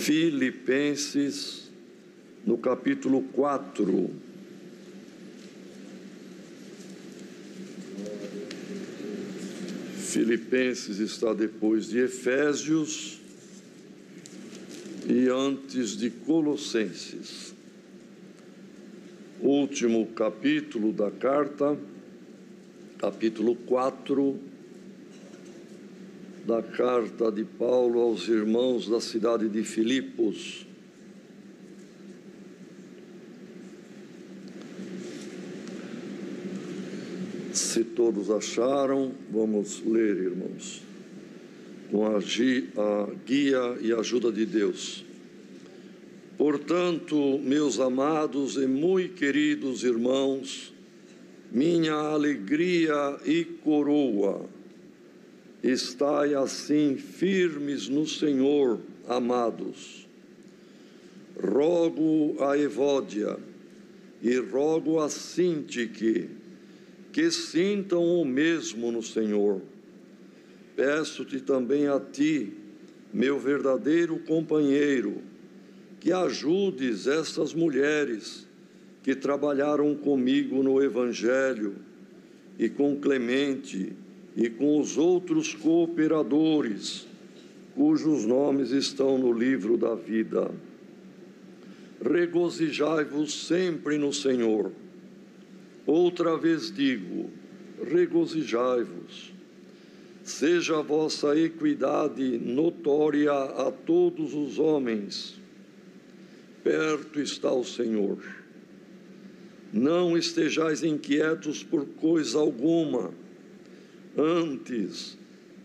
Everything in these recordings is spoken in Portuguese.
Filipenses, no capítulo 4. Filipenses está depois de Efésios e antes de Colossenses. Último capítulo da carta, capítulo 4 da carta de Paulo aos irmãos da cidade de Filipos. Se todos acharam, vamos ler, irmãos, com a guia e ajuda de Deus. Portanto, meus amados e muito queridos irmãos, minha alegria e coroa, estai assim firmes no Senhor, amados. Rogo a Evódia e rogo a Sintique que sintam o mesmo no Senhor. Peço-te também a ti, meu verdadeiro companheiro, que ajudes estas mulheres que trabalharam comigo no Evangelho, e com Clemente e com os outros cooperadores, cujos nomes estão no livro da vida. Regozijai-vos sempre no Senhor. Outra vez digo, regozijai-vos. Seja a vossa equidade notória a todos os homens. Perto está o Senhor. Não estejais inquietos por coisa alguma. Antes,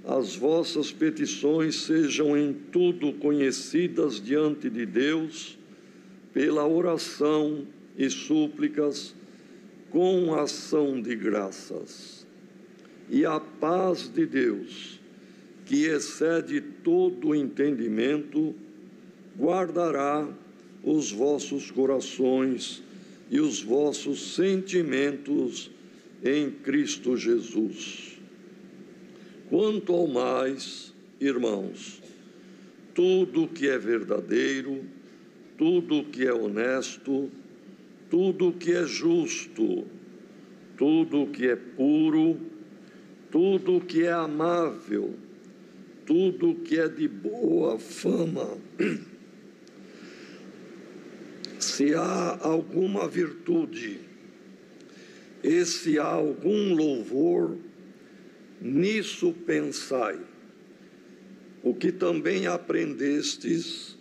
as vossas petições sejam em tudo conhecidas diante de Deus, pela oração e súplicas, com ação de graças. E a paz de Deus, que excede todo o entendimento, guardará os vossos corações e os vossos sentimentos em Cristo Jesus. Quanto ao mais, irmãos, tudo que é verdadeiro, tudo que é honesto, tudo que é justo, tudo que é puro, tudo que é amável, tudo que é de boa fama, se há alguma virtude e se há algum louvor, nisso pensai. O que também aprendestes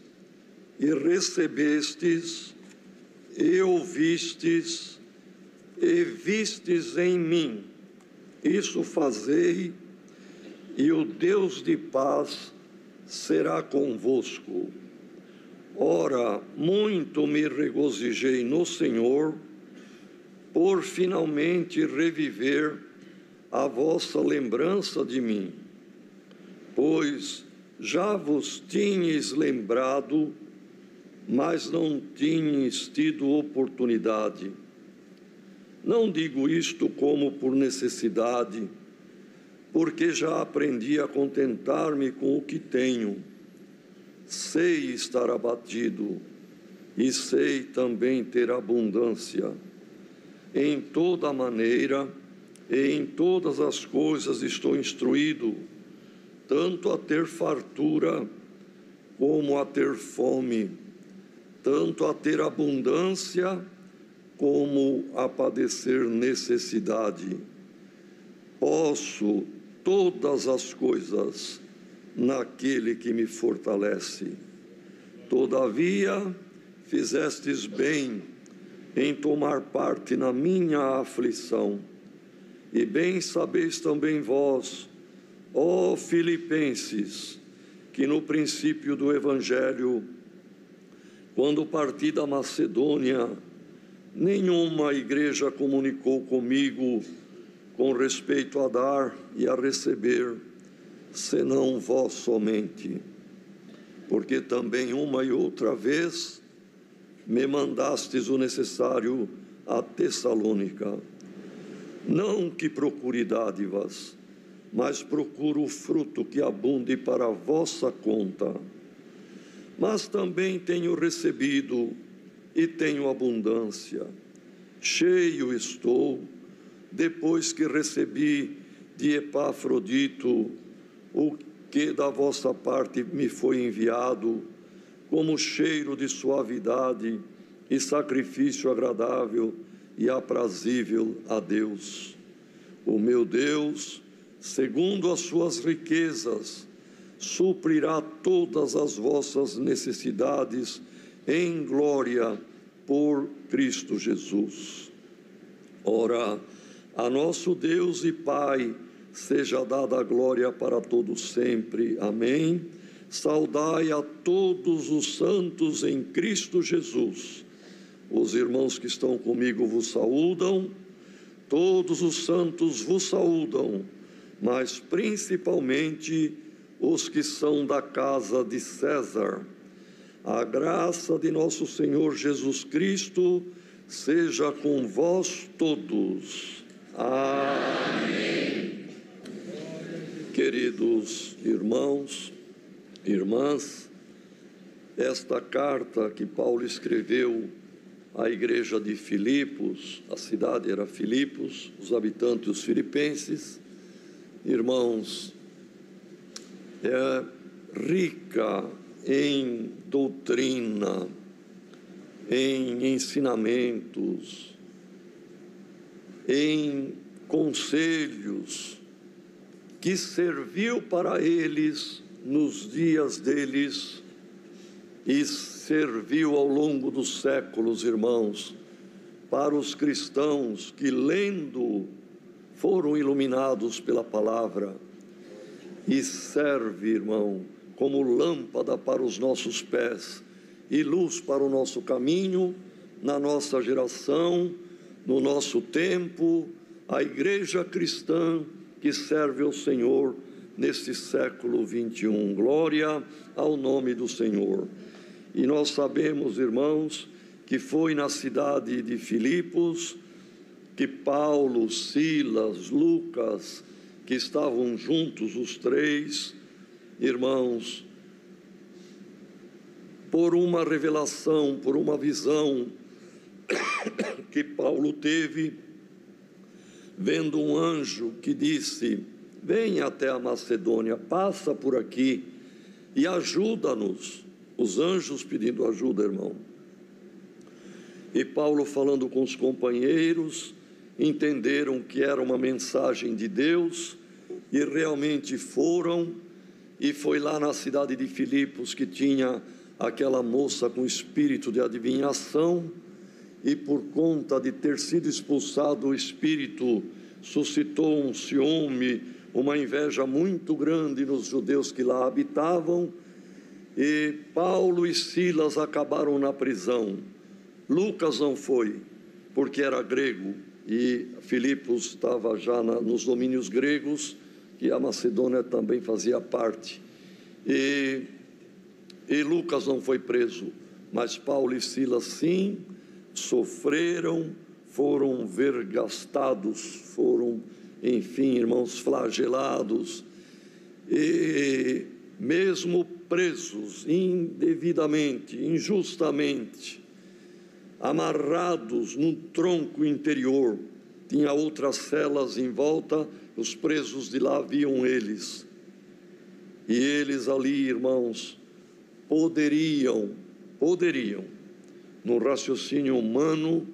e recebestes e ouvistes e vistes em mim, isso fazei, e o Deus de paz será convosco. Ora, muito me regozijei no Senhor, por finalmente reviver a vossa lembrança de mim, pois já vos tinhas lembrado, mas não tinhas tido oportunidade. Não digo isto como por necessidade, porque já aprendi a contentar-me com o que tenho. Sei estar abatido e sei também ter abundância. Em toda maneira e em todas as coisas estou instruído, tanto a ter fartura como a ter fome, tanto a ter abundância como a padecer necessidade. Posso todas as coisas naquele que me fortalece. Todavia, fizestes bem em tomar parte na minha aflição. E bem sabeis também vós, ó Filipenses, que no princípio do Evangelho, quando parti da Macedônia, nenhuma igreja comunicou comigo com respeito a dar e a receber, senão vós somente. Porque também uma e outra vez me mandastes o necessário a Tessalônica. Não que procure dádivas, mas procuro o fruto que abunde para a vossa conta. mas também tenho recebido e tenho abundância. Cheio estou, depois que recebi de Epafrodito o que da vossa parte me foi enviado, como cheiro de suavidade e sacrifício agradável e aprazível a Deus. O meu Deus, segundo as suas riquezas, suprirá todas as vossas necessidades em glória por Cristo Jesus. Ora, a nosso Deus e Pai seja dada a glória para todos sempre. Amém. Saudai a todos os santos em Cristo Jesus. Os irmãos que estão comigo vos saúdam, todos os santos vos saúdam, mas principalmente os que são da casa de César. A graça de nosso Senhor Jesus Cristo seja com vós todos. Amém. Queridos irmãos, irmãs, esta carta que Paulo escreveu à igreja de Filipos, a cidade era Filipos, os habitantes, os filipenses, irmãos, é rica em doutrina, em ensinamentos, em conselhos, que serviu para eles nos dias deles e serviu ao longo dos séculos, irmãos, para os cristãos que, lendo, foram iluminados pela palavra, e serve, irmão, como lâmpada para os nossos pés e luz para o nosso caminho, na nossa geração, no nosso tempo, a igreja cristã que serve ao Senhor neste século 21. Glória ao nome do Senhor. E nós sabemos, irmãos, que foi na cidade de Filipos que Paulo, Silas, Lucas, que estavam juntos os três, irmãos, por uma revelação, por uma visão que Paulo teve, vendo um anjo que disse: venha até a Macedônia, passa por aqui e ajuda-nos. Os anjos pedindo ajuda, irmão. E Paulo, falando com os companheiros, entenderam que era uma mensagem de Deus e realmente foram. E foi lá na cidade de Filipos que tinha aquela moça com espírito de adivinhação, e por conta de ter sido expulsado o espírito, suscitou um ciúme, uma inveja muito grande nos judeus que lá habitavam, e Paulo e Silas acabaram na prisão. Lucas não foi, porque era grego, e Filipos estava já nos domínios gregos, que a Macedônia também fazia parte, e Lucas não foi preso, mas Paulo e Silas sim, sofreram, foram vergastados, foram, enfim, irmãos, flagelados, e mesmo presos indevidamente, injustamente, amarrados num tronco interior, tinha outras celas em volta, os presos de lá viam eles, e eles ali, irmãos, poderiam, no raciocínio humano,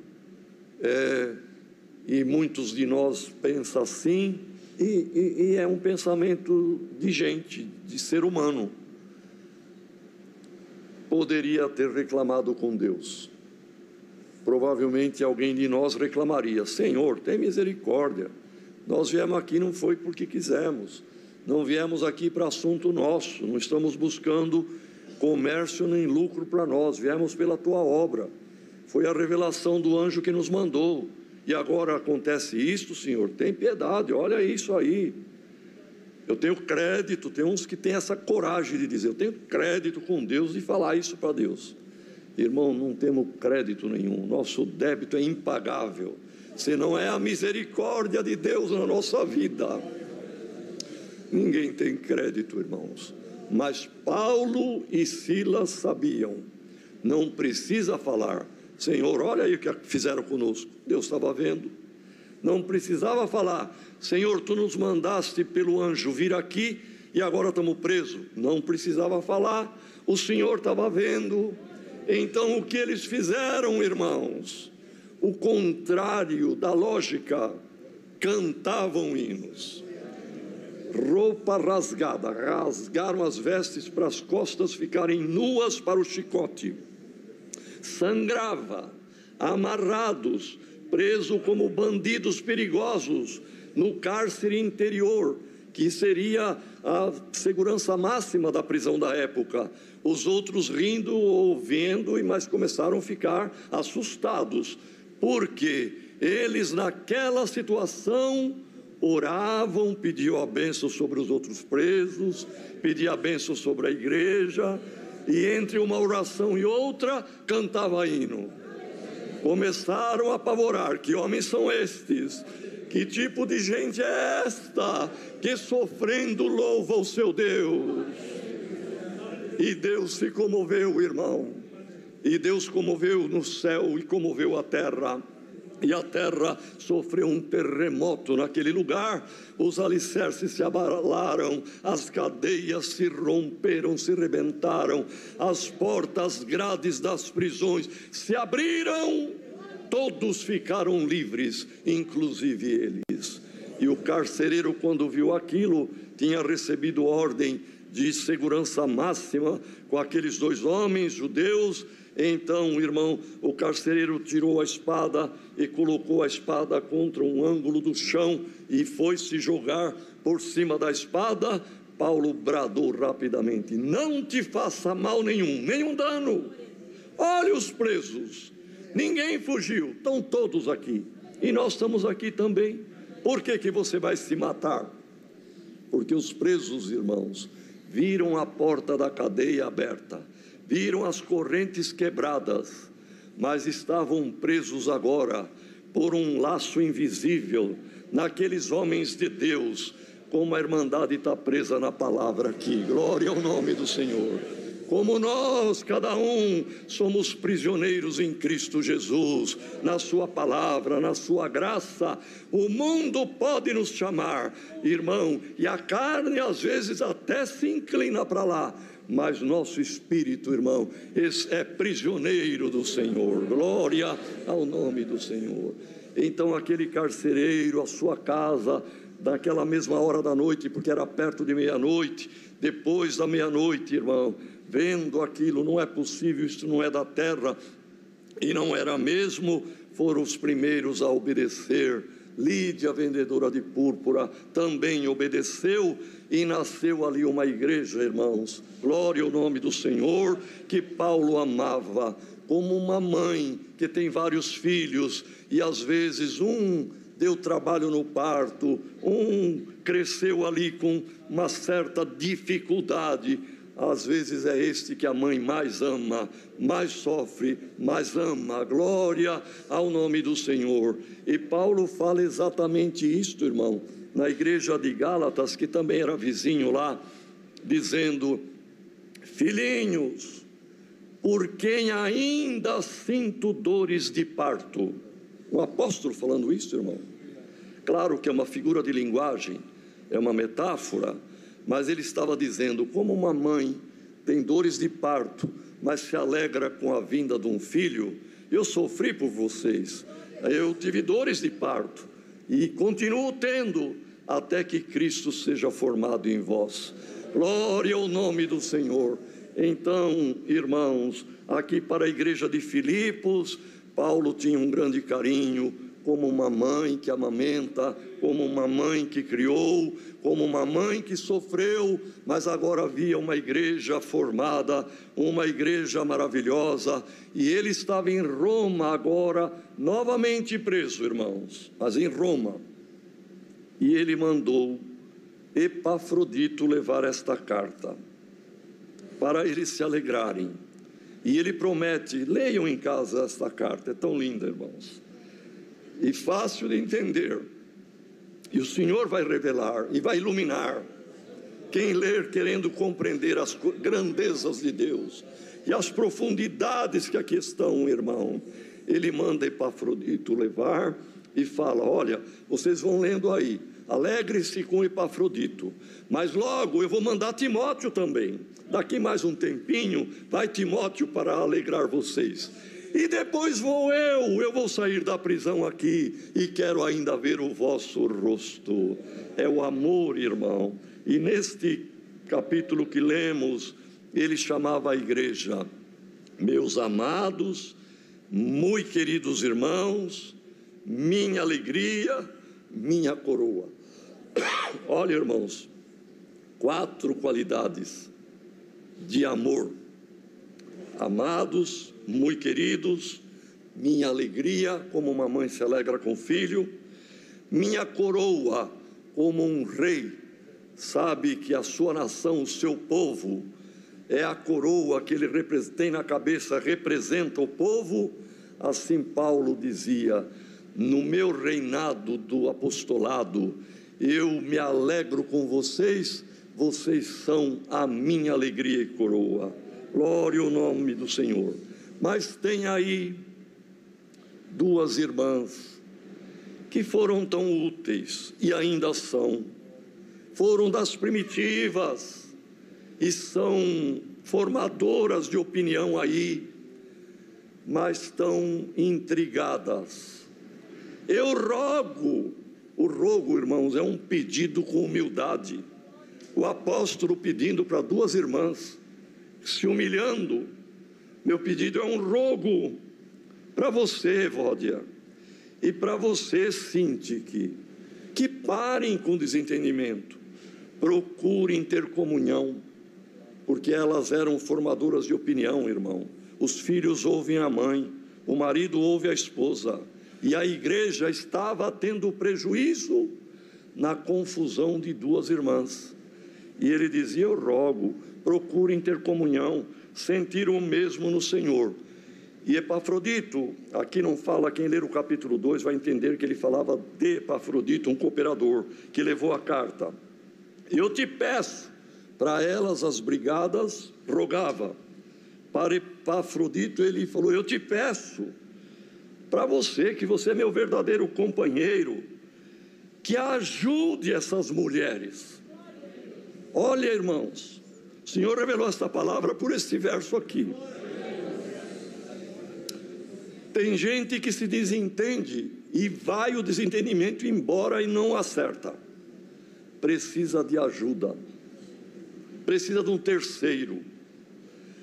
e muitos de nós pensam assim, e é um pensamento de gente, de ser humano, poderia ter reclamado com Deus. Provavelmente alguém de nós reclamaria: Senhor, tem misericórdia, nós viemos aqui não foi porque quisemos, não viemos aqui para assunto nosso, não estamos buscando comércio nem lucro para nós, viemos pela tua obra, foi a revelação do anjo que nos mandou, e agora acontece isto, Senhor, tem piedade, olha isso aí. Eu tenho crédito, tem uns que têm essa coragem de dizer: eu tenho crédito com Deus, e falar isso para Deus. Irmão, não temos crédito nenhum, nosso débito é impagável, se não é a misericórdia de Deus na nossa vida. Ninguém tem crédito, irmãos. Mas Paulo e Silas sabiam, não precisa falar, Senhor, olha aí o que fizeram conosco. Deus estava vendo. Não precisava falar, Senhor, tu nos mandaste pelo anjo vir aqui e agora estamos presos. Não precisava falar, o Senhor estava vendo. Então o que eles fizeram, irmãos? O contrário da lógica, cantavam hinos. Roupa rasgada, rasgaram as vestes para as costas ficarem nuas para o chicote. Sangrava, amarrados, presos como bandidos perigosos no cárcere interior, que seria a segurança máxima da prisão da época. Os outros rindo, ouvindo, mas começaram a ficar assustados, porque eles naquela situação oravam, pediam a bênção sobre os outros presos, pediam a bênção sobre a igreja, e entre uma oração e outra cantava hino. Começaram a apavorar, que homens são estes? Que tipo de gente é esta, que sofrendo louva o seu Deus? E Deus se comoveu, irmão, e Deus comoveu no céu e comoveu a terra. E a terra sofreu um terremoto naquele lugar, os alicerces se abalaram, as cadeias se romperam, se rebentaram, as portas, grades das prisões se abriram, todos ficaram livres, inclusive eles. E o carcereiro, quando viu aquilo, tinha recebido ordem de segurança máxima com aqueles dois homens judeus. Então, irmão, o carcereiro tirou a espada e colocou a espada contra um ângulo do chão e foi se jogar por cima da espada. Paulo bradou rapidamente: não te faça mal nenhum dano. Olha os presos, ninguém fugiu, estão todos aqui. E nós estamos aqui também. Por que você vai se matar? Porque os presos, irmãos, viram a porta da cadeia aberta, viram as correntes quebradas, mas estavam presos agora por um laço invisível naqueles homens de Deus, como a Irmandade está presa na palavra aqui. Glória ao nome do Senhor. Como nós, cada um, somos prisioneiros em Cristo Jesus, na sua palavra, na sua graça. O mundo pode nos chamar, irmão, e a carne às vezes até se inclina para lá, mas nosso espírito, irmão, é prisioneiro do Senhor. Glória ao nome do Senhor. Então aquele carcereiro, a sua casa, naquela mesma hora da noite, porque era perto de meia-noite, depois da meia-noite, irmão, vendo aquilo, não é possível, isto não é da terra, e não era mesmo, foram os primeiros a obedecer. Lídia, vendedora de púrpura, também obedeceu, e nasceu ali uma igreja, irmãos. Glória ao nome do Senhor, que Paulo amava, como uma mãe que tem vários filhos, e às vezes um deu trabalho no parto, um cresceu ali com uma certa dificuldade. Às vezes é este que a mãe mais ama, mais sofre, mais ama. Glória ao nome do Senhor. E Paulo fala exatamente isto, irmão, na igreja de Gálatas, que também era vizinho lá, dizendo: filhinhos, por quem ainda sinto dores de parto. O apóstolo falando isso, irmão. Claro que é uma figura de linguagem, é uma metáfora, mas ele estava dizendo: como uma mãe tem dores de parto, mas se alegra com a vinda de um filho, eu sofri por vocês, eu tive dores de parto, e continuo tendo, até que Cristo seja formado em vós. Glória ao nome do Senhor. Então, irmãos, aqui para a igreja de Filipos, Paulo tinha um grande carinho, como uma mãe que amamenta, como uma mãe que criou, como uma mãe que sofreu, mas agora havia uma igreja formada, uma igreja maravilhosa, e ele estava em Roma agora, novamente preso, irmãos, mas em Roma, e ele mandou Epafrodito levar esta carta, para eles se alegrarem, e ele promete, leiam em casa esta carta, é tão linda, irmãos, e fácil de entender, e o Senhor vai revelar e vai iluminar. Quem ler querendo compreender as grandezas de Deus e as profundidades que aqui estão, irmão, ele manda Epafrodito levar e fala: olha, vocês vão lendo aí, alegre-se com Epafrodito, mas logo eu vou mandar Timóteo também. Daqui mais um tempinho vai Timóteo para alegrar vocês. E depois eu vou sair da prisão aqui e quero ainda ver o vosso rosto. É o amor, irmão. E neste capítulo que lemos, ele chamava a igreja: meus amados, muito queridos irmãos, minha alegria, minha coroa. Olha, irmãos, 4 qualidades de amor: amados, muito queridos, minha alegria, como uma mãe se alegra com o filho, minha coroa, como um rei sabe que a sua nação, o seu povo, é a coroa que ele tem na cabeça, representa o povo. Assim Paulo dizia: no meu reinado do apostolado, eu me alegro com vocês, vocês são a minha alegria e coroa. Glória ao nome do Senhor. Mas tem aí 2 irmãs que foram tão úteis e ainda foram das primitivas e são formadoras de opinião aí, mas estão intrigadas. Eu rogo, o rogo, irmãos, é um pedido com humildade. O apóstolo pedindo para 2 irmãs, se humilhando. Meu pedido é um rogo para você, Evódia, e para você, Sintique, que parem com desentendimento, procurem ter comunhão, porque elas eram formadoras de opinião, irmão. Os filhos ouvem a mãe, o marido ouve a esposa, e a igreja estava tendo prejuízo na confusão de 2 irmãs. E ele dizia: eu rogo, procurem ter comunhão, sentir o mesmo no Senhor. E Epafrodito, aqui não fala, quem ler o capítulo 2 vai entender que ele falava de Epafrodito, um cooperador que levou a carta. Eu te peço, para elas as brigadas, rogava. Para Epafrodito ele falou: eu te peço, para você, que você é meu verdadeiro companheiro, que ajude essas mulheres. Olha, irmãos, o Senhor revelou esta palavra por este verso aqui. Tem gente que se desentende e vai o desentendimento embora e não acerta. Precisa de ajuda, precisa de um terceiro.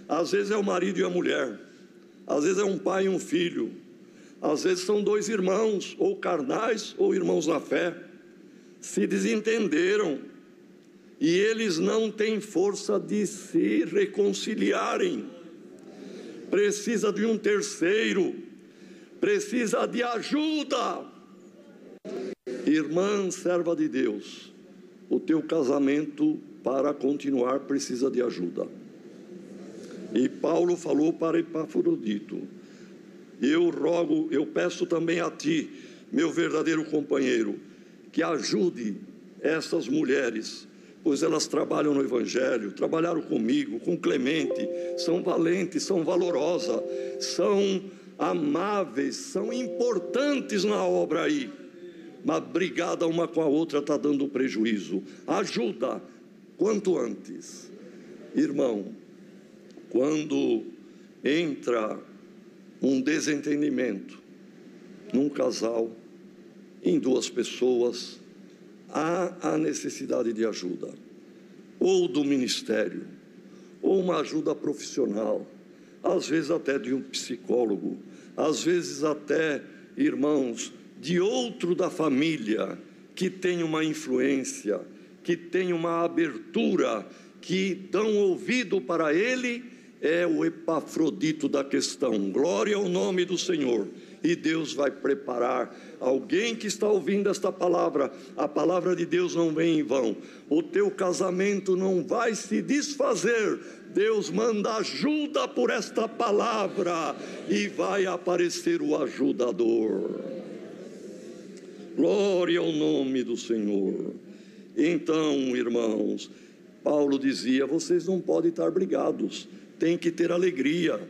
Às vezes é o marido e a mulher, às vezes é um pai e um filho, às vezes são 2 irmãos, ou carnais ou irmãos na fé, se desentenderam e eles não têm força de se reconciliarem. Precisa de um terceiro, precisa de ajuda. Irmã, serva de Deus, o teu casamento, para continuar, precisa de ajuda. E Paulo falou para Epafrodito: eu rogo, eu peço também a ti, meu verdadeiro companheiro, que ajude essas mulheres, pois elas trabalham no Evangelho, trabalharam comigo, com Clemente, são valentes, são valorosas, são amáveis, são importantes na obra aí, mas brigada uma com a outra está dando prejuízo. Ajuda quanto antes. Irmão, quando entra um desentendimento num casal, em 2 pessoas, há a necessidade de ajuda, ou do ministério, ou uma ajuda profissional, às vezes até de um psicólogo, às vezes até, irmãos, de outro da família, que tem uma influência, que tem uma abertura, que dão ouvido para ele. É o Epafrodito da questão. Glória ao nome do Senhor. E Deus vai preparar alguém que está ouvindo esta palavra. A palavra de Deus não vem em vão. O teu casamento não vai se desfazer. Deus manda ajuda por esta palavra e vai aparecer o ajudador. Glória ao nome do Senhor. Então, irmãos, Paulo dizia: vocês não podem estar brigados, tem que ter alegria.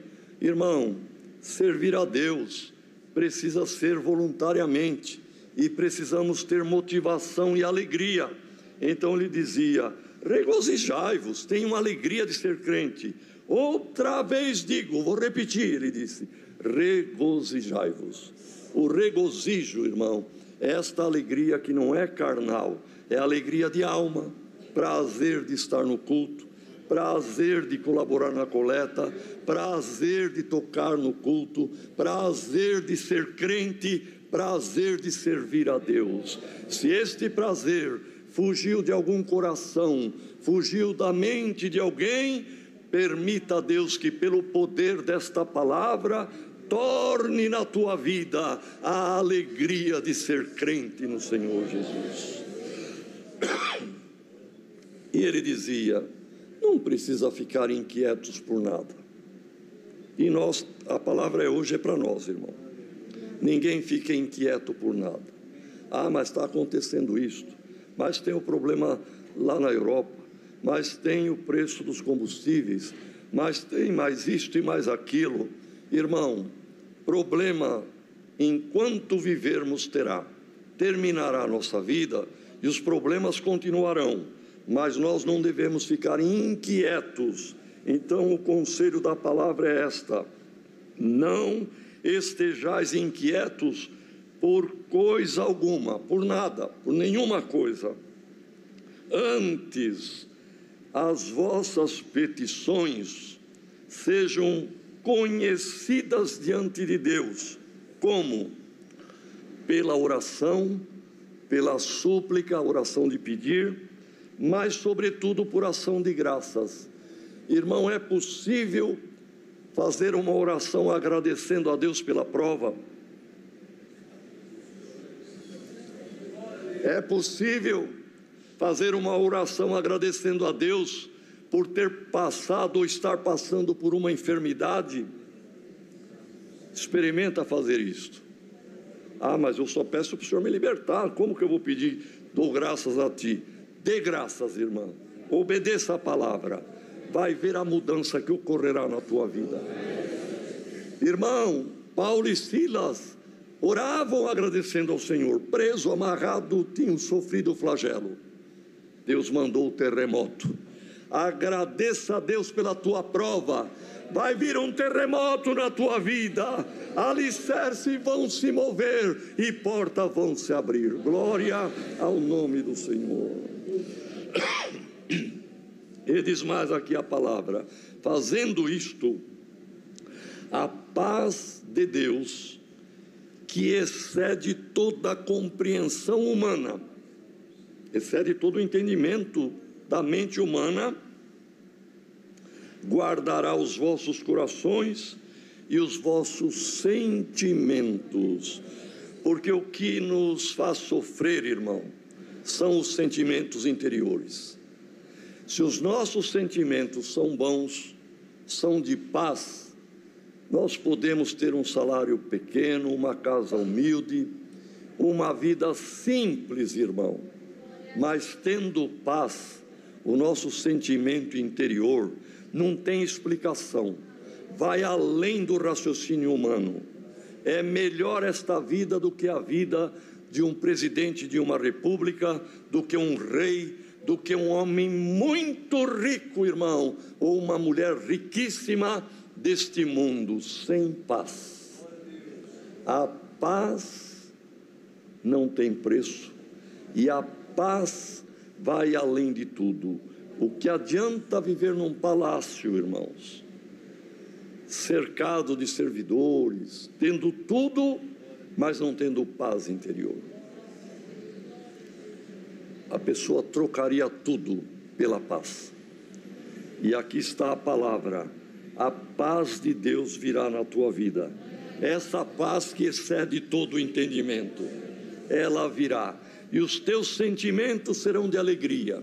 Irmão, servir a Deus precisa ser voluntariamente, e precisamos ter motivação e alegria. Então ele dizia: regozijai-vos, tenham alegria de ser crente. Outra vez digo, vou repetir, ele disse: regozijai-vos. O regozijo, irmão, é esta alegria que não é carnal, é alegria de alma, prazer de estar no culto, prazer de colaborar na coleta, prazer de tocar no culto, prazer de ser crente, prazer de servir a Deus. Se este prazer fugiu de algum coração, fugiu da mente de alguém, permita a Deus que pelo poder desta palavra torne na tua vida a alegria de ser crente no Senhor Jesus. E ele dizia: não precisa ficar inquietos por nada. E nós, a palavra hoje é para nós, irmão. Ninguém fica inquieto por nada. Ah, mas está acontecendo isto, mas tem o problema lá na Europa, mas tem o preço dos combustíveis, mas tem mais isto e mais aquilo. Irmão, problema enquanto vivermos terminará a nossa vida, e os problemas continuarão, mas nós não devemos ficar inquietos. Então o conselho da palavra é esta: não estejais inquietos por coisa alguma, por nada, por nenhuma coisa. Antes, as vossas petições sejam conhecidas diante de Deus, como? Pela oração, pela súplica, oração de pedir, mas sobretudo por ação de graças. Irmão, é possível fazer uma oração agradecendo a Deus pela prova? É possível fazer uma oração agradecendo a Deus por ter passado ou estar passando por uma enfermidade? Experimenta fazer isto. Ah, mas eu só peço para o Senhor me libertar, como que eu vou pedir? Dou graças a Ti. Dê graças, irmão, obedeça a palavra, vai ver a mudança que ocorrerá na tua vida. Irmão, Paulo e Silas oravam agradecendo ao Senhor. Preso, amarrado, tinham sofrido flagelo. Deus mandou o terremoto. Agradeça a Deus pela tua prova. Vai vir um terremoto na tua vida, alicerces vão se mover e portas vão se abrir. Glória ao nome do Senhor. E diz mais aqui a palavra: fazendo isto, a paz de Deus, que excede toda a compreensão humana, excede todo o entendimento da mente humana, guardará os vossos corações e os vossos sentimentos. Porque o que nos faz sofrer, irmão, são os sentimentos interiores. Se os nossos sentimentos são bons, são de paz, nós podemos ter um salário pequeno, uma casa humilde, uma vida simples, irmão, mas tendo paz, o nosso sentimento interior não tem explicação, vai além do raciocínio humano. É melhor esta vida do que a vida de um presidente de uma república, do que um rei, do que um homem muito rico, irmão, ou uma mulher riquíssima deste mundo, sem paz. A paz não tem preço, e a paz vai além de tudo. O que adianta viver num palácio, irmãos, cercado de servidores, tendo tudo, mas não tendo paz interior? A pessoa trocaria tudo pela paz. E aqui está a palavra: a paz de Deus virá na tua vida. Essa paz que excede todo o entendimento, ela virá, e os teus sentimentos serão de alegria,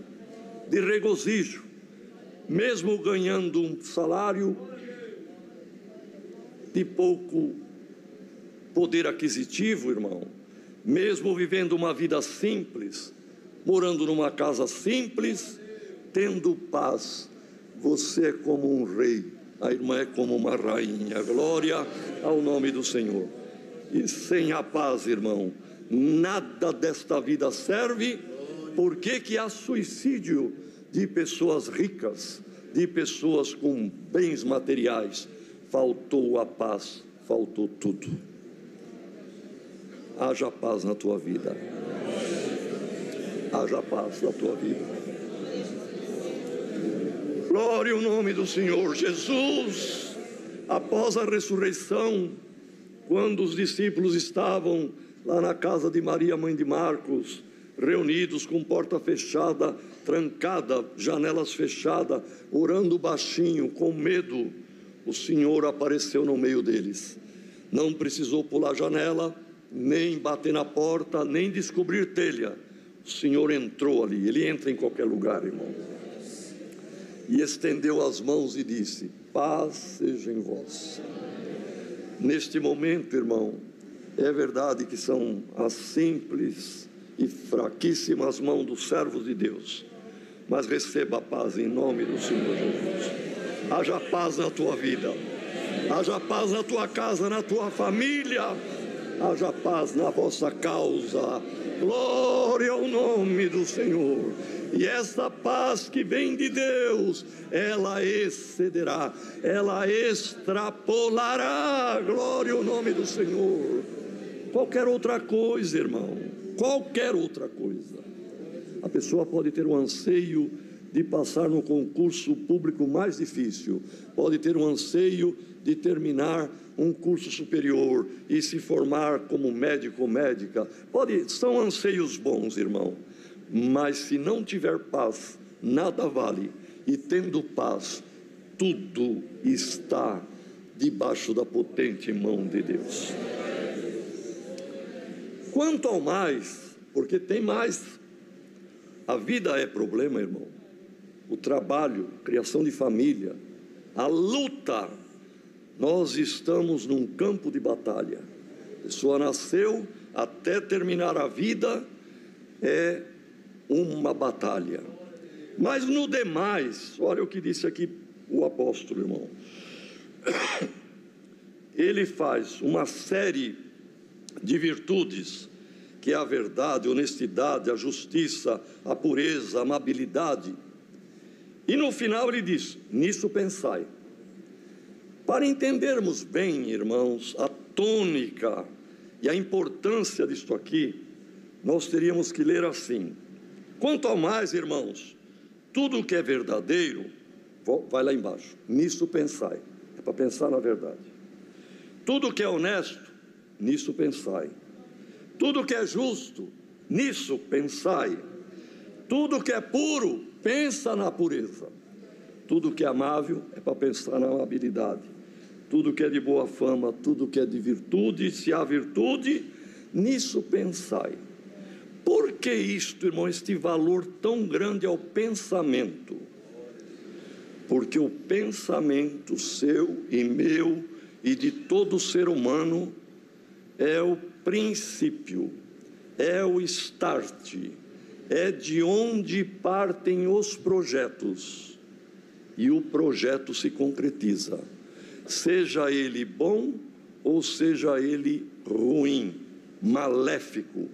de regozijo, mesmo ganhando um salário de pouco poder aquisitivo, irmão, mesmo vivendo uma vida simples, morando numa casa simples, tendo paz, você é como um rei, a irmã é como uma rainha. Glória ao nome do Senhor. E sem a paz, irmão, nada desta vida serve. Por que há suicídio de pessoas ricas, de pessoas com bens materiais? Faltou a paz, faltou tudo. Haja paz na tua vida. Haja paz na tua vida. Glória ao nome do Senhor. Jesus, após a ressurreição, quando os discípulos estavam lá na casa de Maria, mãe de Marcos, reunidos com porta fechada, trancada, janelas fechadas, orando baixinho, com medo, o Senhor apareceu no meio deles. Não precisou pular a janela, nem bater na porta, nem descobrir telha. O Senhor entrou ali. Ele entra em qualquer lugar, irmão. E estendeu as mãos e disse: paz seja em vós. Neste momento, irmão, é verdade que são as simples e fraquíssimas mãos dos servos de Deus, mas receba a paz em nome do Senhor Jesus. Haja paz na tua vida, haja paz na tua casa, na tua família, haja paz na vossa causa. Glória ao nome do Senhor. E essa paz que vem de Deus, ela excederá, ela extrapolará, glória ao nome do Senhor, qualquer outra coisa, irmão, qualquer outra coisa. A pessoa pode ter um anseio de passar no concurso público mais difícil, pode ter um anseio de terminar um curso superior e se formar como médico ou médica, são anseios bons, irmão. Mas se não tiver paz, nada vale. E tendo paz, tudo está debaixo da potente mão de Deus. Quanto ao mais, porque tem mais, a vida é problema, irmão. O trabalho, criação de família, a luta. Nós estamos num campo de batalha. A pessoa nasceu, até terminar a vida, é uma batalha. Mas no demais, olha o que disse aqui o apóstolo, irmão. Ele faz uma série de virtudes, que é a verdade, a honestidade, a justiça, a pureza, a amabilidade. E no final ele diz: nisso pensai. Para entendermos bem, irmãos, a tônica e a importância disto aqui, nós teríamos que ler assim: quanto ao mais, irmãos, tudo o que é verdadeiro, vai lá embaixo, nisso pensai. É para pensar na verdade. Tudo o que é honesto, nisso pensai. Tudo o que é justo, nisso pensai. Tudo o que é puro, pensa na pureza. Tudo que é amável, é para pensar na amabilidade. Tudo que é de boa fama, tudo que é de virtude, se há virtude, nisso pensai. Por que isto, irmão, este valor tão grande ao pensamento? Porque o pensamento seu e meu e de todo ser humano é o princípio, é o start, é de onde partem os projetos. E o projeto se concretiza, seja ele bom ou seja ele ruim, maléfico.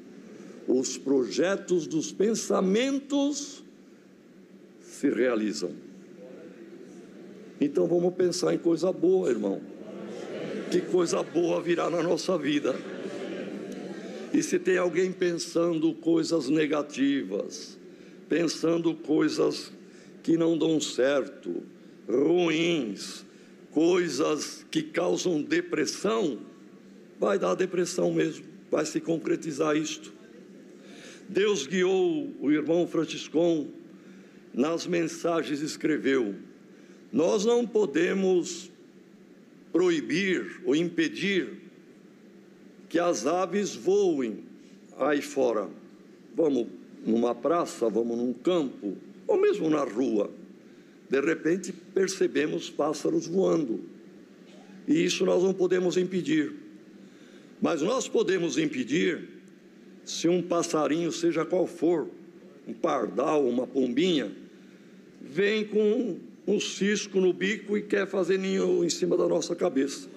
Os projetos dos pensamentos se realizam. Então vamos pensar em coisa boa, irmão. Que coisa boa virá na nossa vida. E se tem alguém pensando coisas negativas, pensando coisas que não dão certo, ruins, coisas que causam depressão, vai dar depressão mesmo, vai se concretizar isto. Deus guiou o irmão Franciscon, nas mensagens escreveu: nós não podemos proibir ou impedir que as aves voem aí fora. Vamos numa praça, vamos num campo, ou mesmo na rua, de repente percebemos pássaros voando, e isso nós não podemos impedir. Mas nós podemos impedir se um passarinho, seja qual for, um pardal, uma pombinha, vem com um cisco no bico e quer fazer ninho em cima da nossa cabeça.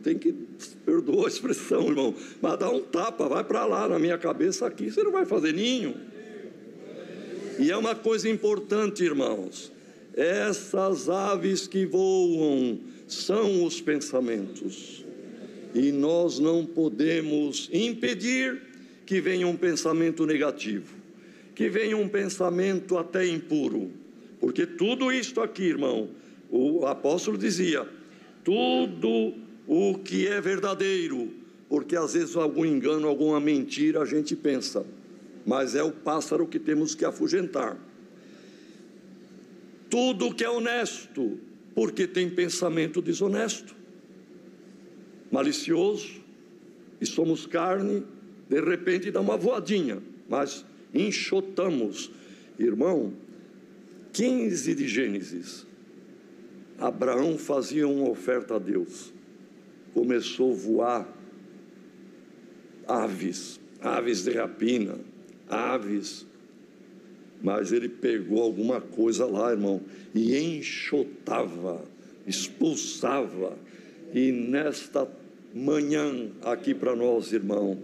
Tem que, perdoa a expressão, irmão, mas dá um tapa, vai para lá, na minha cabeça aqui, você não vai fazer ninho. E é uma coisa importante, irmãos, essas aves que voam são os pensamentos, e nós não podemos impedir que venha um pensamento negativo, que venha um pensamento até impuro, porque tudo isto aqui, irmão, o apóstolo dizia, tudo o que é verdadeiro, porque às vezes algum engano, alguma mentira a gente pensa, mas é o pássaro que temos que afugentar. Tudo que é honesto, porque tem pensamento desonesto, malicioso, e somos carne, de repente dá uma voadinha, mas enxotamos. Irmão, 15 de Gênesis, Abraão fazia uma oferta a Deus, começou a voar aves de rapina, aves, mas ele pegou alguma coisa lá, irmão, e enxotava, expulsava. E nesta manhã aqui para nós, irmão,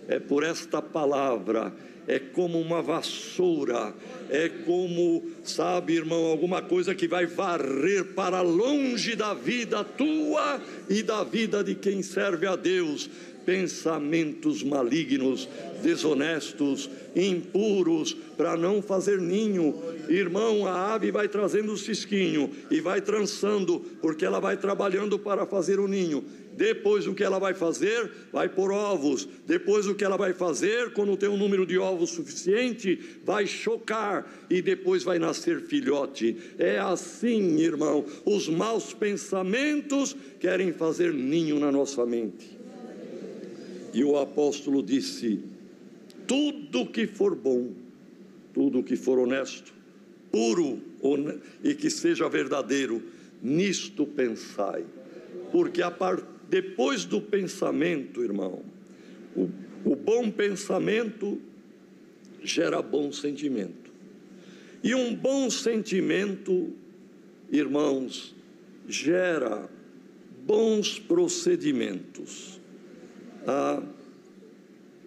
é por esta palavra, é como uma vassoura, é como, sabe, irmão, alguma coisa que vai varrer para longe da vida tua e da vida de quem serve a Deus, pensamentos malignos, desonestos, impuros, para não fazer ninho. Irmão, a ave vai trazendo o cisquinho e vai trançando, porque ela vai trabalhando para fazer o ninho. Depois o que ela vai fazer? Vai pôr ovos. Depois o que ela vai fazer? Quando tem um número de ovos suficiente, vai chocar e depois vai nascer filhote. É assim, irmão, os maus pensamentos querem fazer ninho na nossa mente. E o apóstolo disse, tudo que for bom, tudo que for honesto, puro e que seja verdadeiro, nisto pensai. Porque depois do pensamento, irmão, o bom pensamento gera bom sentimento. E um bom sentimento, irmãos, gera bons procedimentos.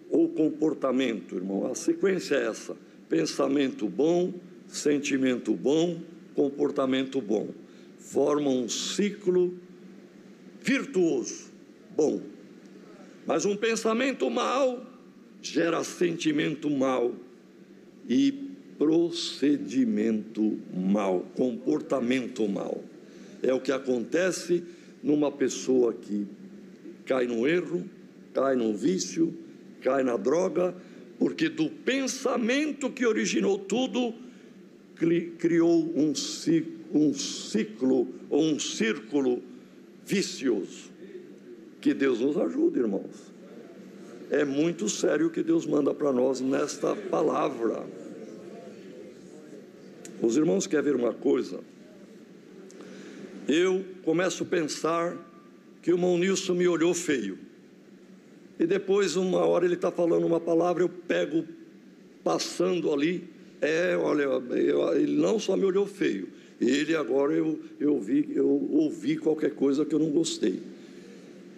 Ou comportamento, irmão, a sequência é essa: pensamento bom, sentimento bom, comportamento bom, formam um ciclo virtuoso, bom. Mas um pensamento mau gera sentimento mau e procedimento mau, comportamento mau. É o que acontece numa pessoa que cai no erro, cai no vício, cai na droga, porque do pensamento que originou tudo, criou um ciclo ou um círculo vicioso. Que Deus nos ajude, irmãos. É muito sério o que Deus manda para nós nesta palavra. Os irmãos querem ver uma coisa? Eu começo a pensar que o irmão Nilson me olhou feio. E depois, uma hora ele está falando uma palavra, eu pego, passando ali, ele não só me olhou feio, ele agora eu ouvi qualquer coisa que eu não gostei.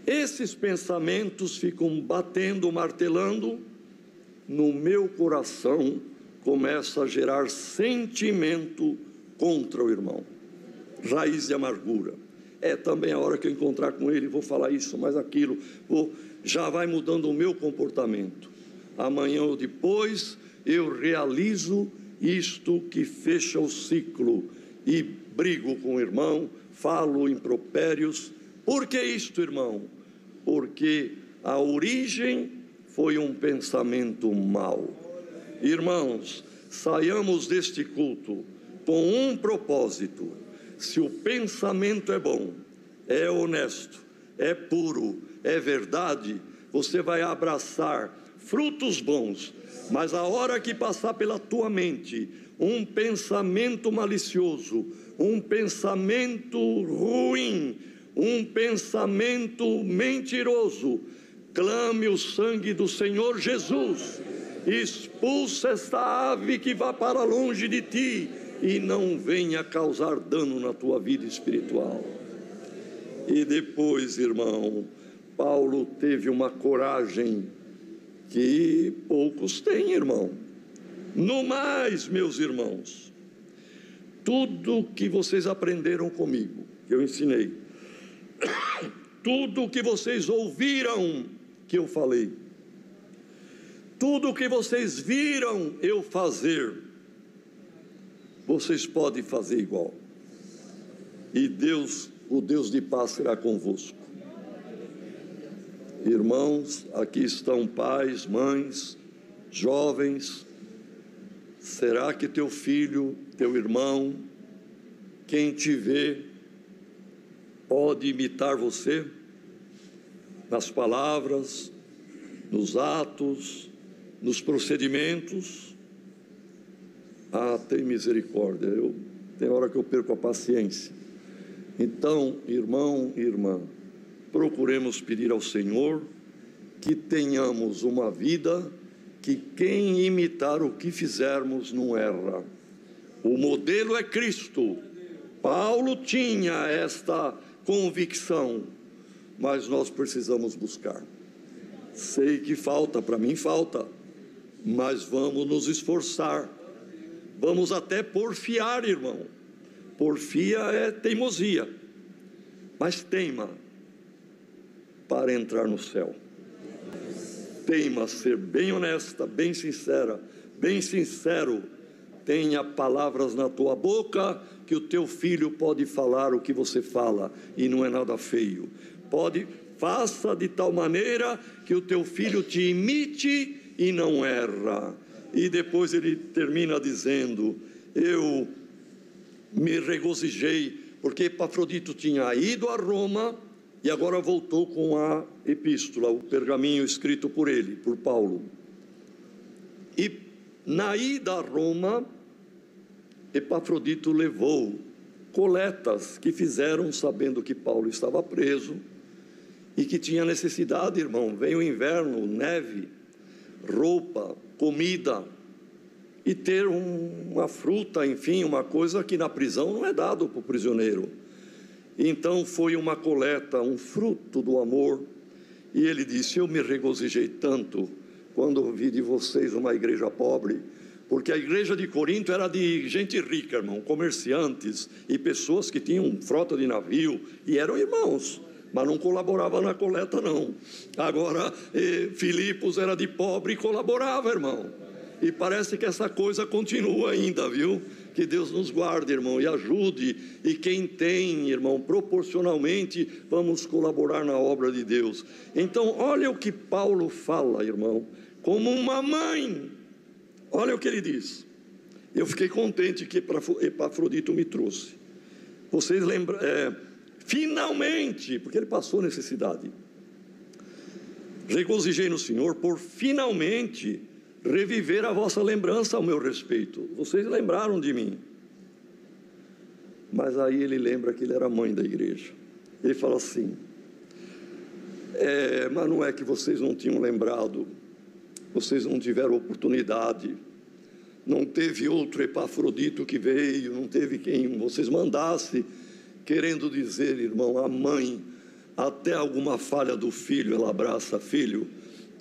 Esses pensamentos ficam batendo, martelando, no meu coração começa a gerar sentimento contra o irmão, raiz de amargura. É também a hora que eu encontrar com ele, vou falar isso, mais aquilo, já vai mudando o meu comportamento. Amanhã ou depois eu realizo isto que fecha o ciclo e brigo com o irmão, falo impropérios. Por que isto, irmão? Porque a origem foi um pensamento mau. Irmãos, saiamos deste culto com um propósito: se o pensamento é bom, é honesto, é puro, é verdade, você vai abraçar frutos bons. Mas a hora que passar pela tua mente um pensamento malicioso, um pensamento ruim, um pensamento mentiroso, clame o sangue do Senhor Jesus, expulsa esta ave que vá para longe de ti, e não venha causar dano na tua vida espiritual. E depois, irmão, Paulo teve uma coragem que poucos têm, irmão. No mais, meus irmãos, tudo que vocês aprenderam comigo, que eu ensinei, tudo que vocês ouviram que eu falei, tudo que vocês viram eu fazer, vocês podem fazer igual. E Deus, o Deus de paz, será convosco. Irmãos, aqui estão pais, mães, jovens. Será que teu filho, teu irmão, quem te vê, pode imitar você? Nas palavras, nos atos, nos procedimentos? Ah, tem misericórdia, tem hora que eu perco a paciência. Então, irmão e irmã, procuremos pedir ao Senhor que tenhamos uma vida que quem imitar o que fizermos não erra. O modelo é Cristo. Paulo tinha esta convicção, mas nós precisamos buscar. Sei que falta, para mim falta, mas vamos nos esforçar. Vamos até porfiar, irmão. Porfia é teimosia, mas teima para entrar no céu. Teima ser bem honesta, bem sincera, bem sincero. Tenha palavras na tua boca que o teu filho pode falar o que você fala e não é nada feio. Faça de tal maneira que o teu filho te imite e não erra. E depois ele termina dizendo: eu me regozijei, porque Epafrodito tinha ido a Roma e agora voltou com a epístola, o pergaminho escrito por ele, por Paulo. E na ida a Roma, Epafrodito levou coletas que fizeram sabendo que Paulo estava preso e que tinha necessidade, irmão. Veio o inverno, neve, roupa, comida, e ter uma fruta, enfim, uma coisa que na prisão não é dado para o prisioneiro. Então foi uma coleta, um fruto do amor. E ele disse: eu me regozijei tanto quando ouvi de vocês uma igreja pobre, porque a igreja de Corinto era de gente rica, irmão, comerciantes e pessoas que tinham frota de navio e eram irmãos, mas não colaborava na coleta não. Agora Filipos era de pobre e colaborava, irmão. E parece que essa coisa continua ainda, viu? Que Deus nos guarde, irmão, e ajude. E quem tem, irmão, proporcionalmente, vamos colaborar na obra de Deus. Então, olha o que Paulo fala, irmão, como uma mãe. Olha o que ele diz. Eu fiquei contente que Epafrodito me trouxe. Vocês lembram, finalmente, porque ele passou necessidade. Regozijei no Senhor por finalmente reviver a vossa lembrança ao meu respeito. Vocês lembraram de mim. Mas aí ele lembra que ele era mãe da igreja. Ele fala assim: mas não é que vocês não tinham lembrado, vocês não tiveram oportunidade, não teve outro Epafrodito que veio, não teve quem vocês mandasse, querendo dizer, irmão, a mãe, até alguma falha do filho, ela abraça filho.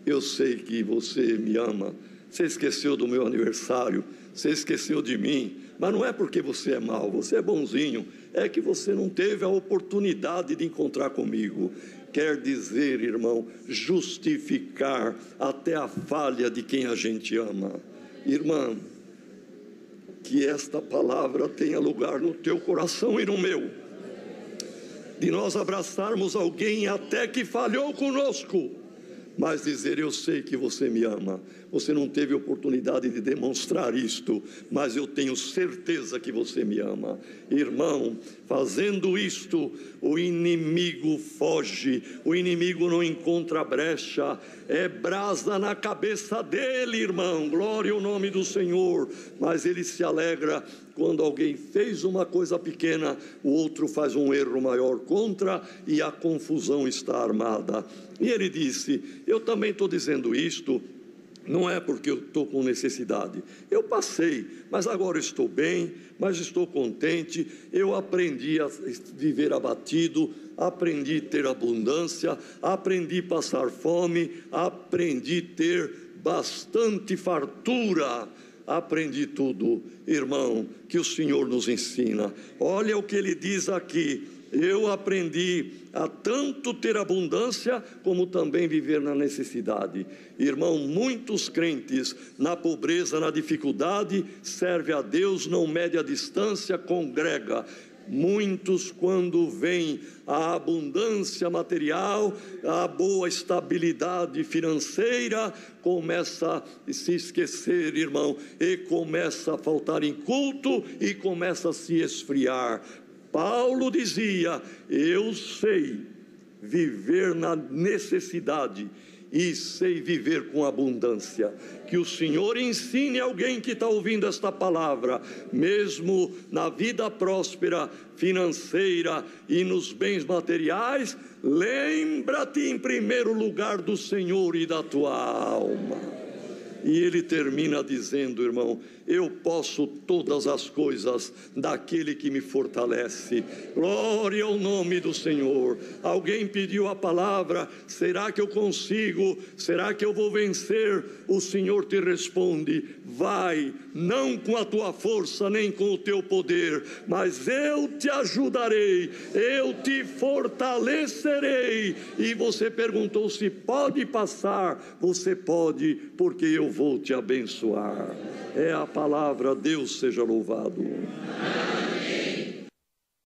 Eu sei que você me ama, você esqueceu do meu aniversário, você esqueceu de mim, mas não é porque você é mau, você é bonzinho, é que você não teve a oportunidade de encontrar comigo. Quer dizer, irmão, justificar até a falha de quem a gente ama. Irmã, que esta palavra tenha lugar no teu coração e no meu, de nós abraçarmos alguém até que falhou conosco, mas dizer: eu sei que você me ama, você não teve oportunidade de demonstrar isto, mas eu tenho certeza que você me ama. Irmão, fazendo isto, o inimigo foge, o inimigo não encontra brecha, é brasa na cabeça dele, irmão, glória ao nome do Senhor. Mas ele se alegra quando alguém fez uma coisa pequena, o outro faz um erro maior contra, e a confusão está armada. E ele disse: eu também estou dizendo isto Não é porque eu estou com necessidade. Eu passei, mas agora estou bem, mas estou contente. Eu aprendi a viver abatido, aprendi a ter abundância, aprendi a passar fome, aprendi a ter bastante fartura. Aprendi tudo, irmão, que o Senhor nos ensina. Olha o que ele diz aqui: eu aprendi a tanto ter abundância, como também viver na necessidade. Irmão, muitos crentes na pobreza, na dificuldade, serve a Deus, não mede a distância, congrega. Muitos, quando vem a abundância material, a boa estabilidade financeira, começa a se esquecer, irmão, e começa a faltar em culto e começa a se esfriar. Paulo dizia: eu sei viver na necessidade e sei viver com abundância. Que o Senhor ensine alguém que está ouvindo esta palavra, mesmo na vida próspera, financeira e nos bens materiais, lembra-te em primeiro lugar do Senhor e da tua alma. E ele termina dizendo, irmão: eu posso todas as coisas daquele que me fortalece. Glória ao nome do Senhor. Alguém pediu a palavra: será que eu consigo? Será que eu vou vencer? O Senhor te responde: vai, não com a tua força nem com o teu poder, mas eu te ajudarei, eu te fortalecerei. E você perguntou se pode passar. Você pode, porque eu vou te abençoar. É a palavra. Deus seja louvado.